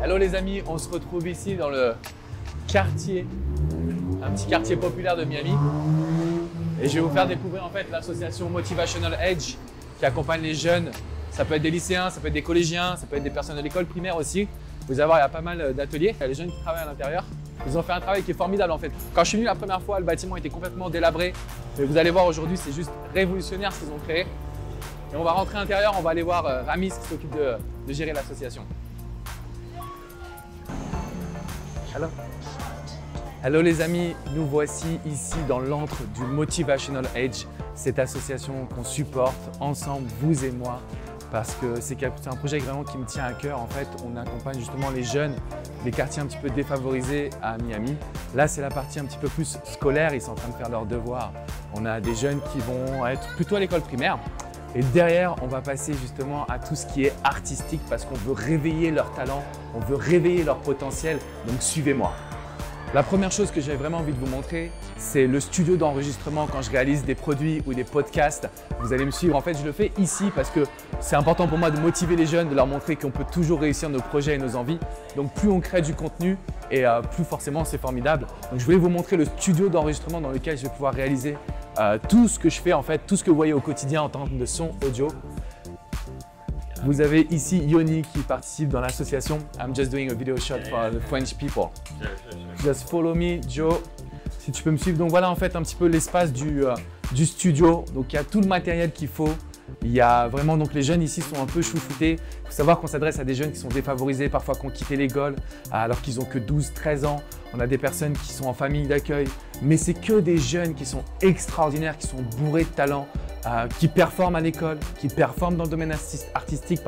Hello les amis, on se retrouve ici dans le quartier, un petit quartier populaire de Miami. Et je vais vous faire découvrir en fait l'association Motivational Edge qui accompagne les jeunes. Ça peut être des lycéens, ça peut être des collégiens, ça peut être des personnes de l'école primaire aussi. Vous allez voir, il y a pas mal d'ateliers. Il y a les jeunes qui travaillent à l'intérieur. Ils ont fait un travail qui est formidable en fait. Quand je suis venu la première fois, le bâtiment était complètement délabré. Mais vous allez voir aujourd'hui, c'est juste révolutionnaire ce qu'ils ont créé. Et on va rentrer à l'intérieur, on va aller voir Ramis qui s'occupe de gérer l'association. Hello. Hello les amis, nous voici ici dans l'antre du Motivational Edge, cette association qu'on supporte ensemble, vous et moi, parce que c'est un projet vraiment qui me tient à cœur. En fait, on accompagne justement les jeunes des quartiers un petit peu défavorisés à Miami. Là, c'est la partie un petit peu plus scolaire, ils sont en train de faire leurs devoirs. On a des jeunes qui vont être plutôt à l'école primaire. Et derrière, on va passer justement à tout ce qui est artistique parce qu'on veut réveiller leur talent, on veut réveiller leur potentiel, donc suivez-moi. La première chose que j'ai vraiment envie de vous montrer, c'est le studio d'enregistrement quand je réalise des produits ou des podcasts. Vous allez me suivre, en fait je le fais ici parce que c'est important pour moi de motiver les jeunes, de leur montrer qu'on peut toujours réussir nos projets et nos envies. Donc plus on crée du contenu et plus forcément c'est formidable. Donc je voulais vous montrer le studio d'enregistrement dans lequel je vais pouvoir réaliser tout ce que je fais en fait, tout ce que vous voyez au quotidien en termes de son audio. Vous avez ici Yoni qui participe dans l'association I'm just doing a video shot for the French people. Just follow me, Joe, si tu peux me suivre. Donc voilà en fait un petit peu l'espace du studio. Donc il y a tout le matériel qu'il faut. Il y a vraiment, donc les jeunes ici sont un peu chouchoutés. Il faut savoir qu'on s'adresse à des jeunes qui sont défavorisés, parfois qui ont quitté l'école alors qu'ils n'ont que 12-13 ans. On a des personnes qui sont en famille d'accueil, mais c'est que des jeunes qui sont extraordinaires, qui sont bourrés de talent, qui performent à l'école, qui performent dans le domaine artistique,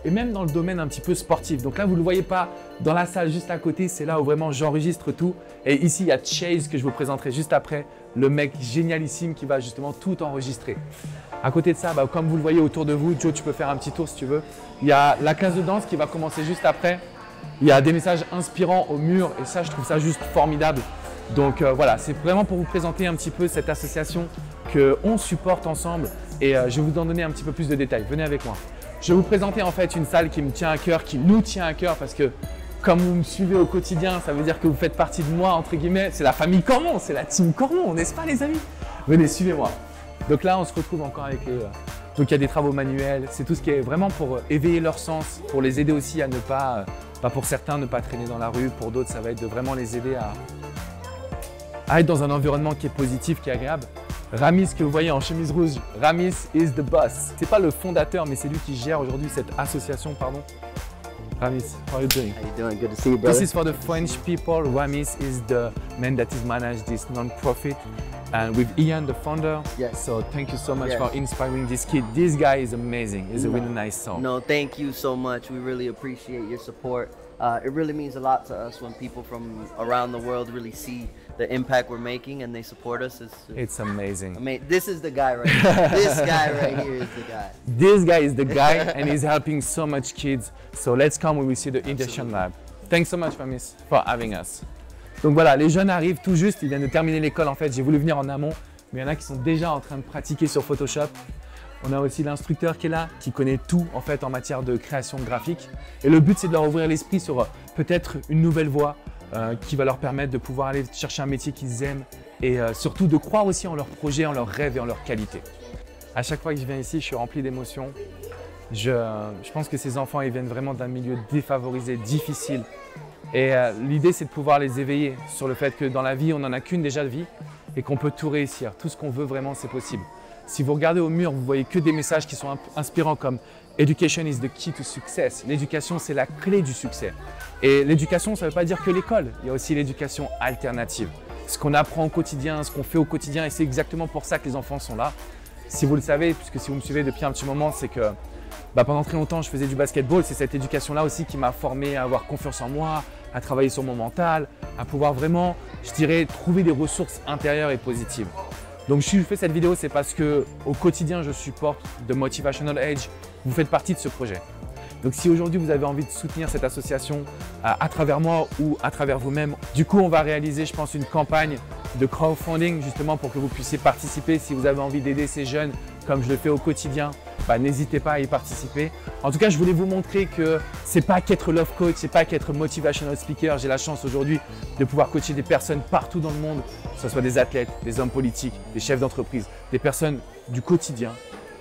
et même dans le domaine un petit peu sportif. Donc là, vous ne le voyez pas dans la salle juste à côté, c'est là où vraiment j'enregistre tout. Et ici, il y a Chase que je vous présenterai juste après, le mec génialissime qui va justement tout enregistrer. À côté de ça, comme vous le voyez autour de vous, Joe, tu peux faire un petit tour si tu veux. Il y a la classe de danse qui va commencer juste après. Il y a des messages inspirants au mur et ça, je trouve ça juste formidable. Donc voilà, c'est vraiment pour vous présenter un petit peu cette association qu'on supporte ensemble et je vais vous en donner un petit peu plus de détails. Venez avec moi. Je vais vous présenter en fait une salle qui me tient à cœur, qui nous tient à cœur parce que comme vous me suivez au quotidien, ça veut dire que vous faites partie de moi, entre guillemets. C'est la famille Cormon, c'est la team Cormon, n'est-ce pas les amis? Venez, suivez-moi. Donc là, on se retrouve encore avec les… Donc il y a des travaux manuels, c'est tout ce qui est vraiment pour éveiller leur sens, pour les aider aussi à ne pas, pour certains, ne pas traîner dans la rue, pour d'autres, ça va être de vraiment les aider à être dans un environnement qui est positif, qui est agréable. Ramis, que vous voyez en chemise rouge, Ramis is the boss. C'est pas le fondateur, mais c'est lui qui gère aujourd'hui cette association, pardon. Ramis, how are you doing? How you doing? Good to see you, brother. This is for the French people. Ramis is the man that is managed this non-profit. And with Ian, the founder. Yes. So thank you so much Yes. for inspiring this kid. This guy is amazing. He's a really nice soul. No, thank you so much. We really appreciate your support. It really means a lot to us when people from around the world really see the impact we're making and they support us. It's amazing. This is the guy right here. This guy right here is the guy. This guy is the guy and he's helping so much kids. So let's come when we see the Induction Lab. Thanks so much, Ramis, for having us. Donc voilà, les jeunes arrivent tout juste, ils viennent de terminer l'école en fait. J'ai voulu venir en amont, mais il y en a qui sont déjà en train de pratiquer sur Photoshop. On a aussi l'instructeur qui est là, qui connaît tout en fait en matière de création graphique. Et le but, c'est de leur ouvrir l'esprit sur peut-être une nouvelle voie qui va leur permettre de pouvoir aller chercher un métier qu'ils aiment et surtout de croire aussi en leurs projets, en leurs rêves et en leur qualité. À chaque fois que je viens ici, je suis rempli d'émotions. Je pense que ces enfants, ils viennent vraiment d'un milieu défavorisé, difficile. Et l'idée, c'est de pouvoir les éveiller sur le fait que dans la vie, on n'en a qu'une déjà de vie et qu'on peut tout réussir. Tout ce qu'on veut vraiment, c'est possible. Si vous regardez au mur, vous voyez que des messages qui sont inspirants comme « Education is the key to success ». L'éducation, c'est la clé du succès. Et l'éducation, ça ne veut pas dire que l'école. Il y a aussi l'éducation alternative. Ce qu'on apprend au quotidien, ce qu'on fait au quotidien. Et c'est exactement pour ça que les enfants sont là. Si vous le savez, puisque si vous me suivez depuis un petit moment, c'est que pendant très longtemps, je faisais du basketball. C'est cette éducation-là aussi qui m'a formé à avoir confiance en moi, à travailler sur mon mental, à pouvoir vraiment, je dirais, trouver des ressources intérieures et positives. Donc si je fais cette vidéo, c'est parce qu'au quotidien, je supporte The Motivational Edge. Vous faites partie de ce projet. Donc si aujourd'hui, vous avez envie de soutenir cette association à travers moi ou à travers vous-même, du coup, on va réaliser, je pense, une campagne de crowdfunding justement pour que vous puissiez participer si vous avez envie d'aider ces jeunes comme je le fais au quotidien n'hésitez pas à y participer. En tout cas, je voulais vous montrer que c'est pas qu'être love coach, c'est pas qu'être motivational speaker. J'ai la chance aujourd'hui de pouvoir coacher des personnes partout dans le monde, que ce soit des athlètes, des hommes politiques, des chefs d'entreprise, des personnes du quotidien.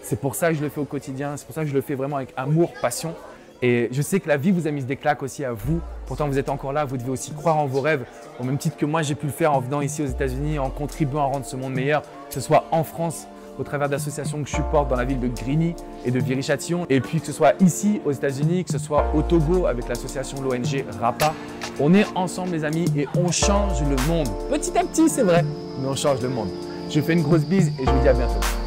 C'est pour ça que je le fais au quotidien, c'est pour ça que je le fais vraiment avec amour, passion. Et je sais que la vie vous a mis des claques aussi à vous. Pourtant, vous êtes encore là, vous devez aussi croire en vos rêves. Au même titre que moi, j'ai pu le faire en venant ici aux États-Unis, en contribuant à rendre ce monde meilleur, que ce soit en France, au travers d'associations que je supporte dans la ville de Grigny et de Viry-Châtillon. Et puis que ce soit ici aux États-Unis, que ce soit au Togo avec l'association l'ONG RAPA. On est ensemble les amis et on change le monde. Petit à petit, c'est vrai, mais on change le monde. Je vous fais une grosse bise et je vous dis à bientôt.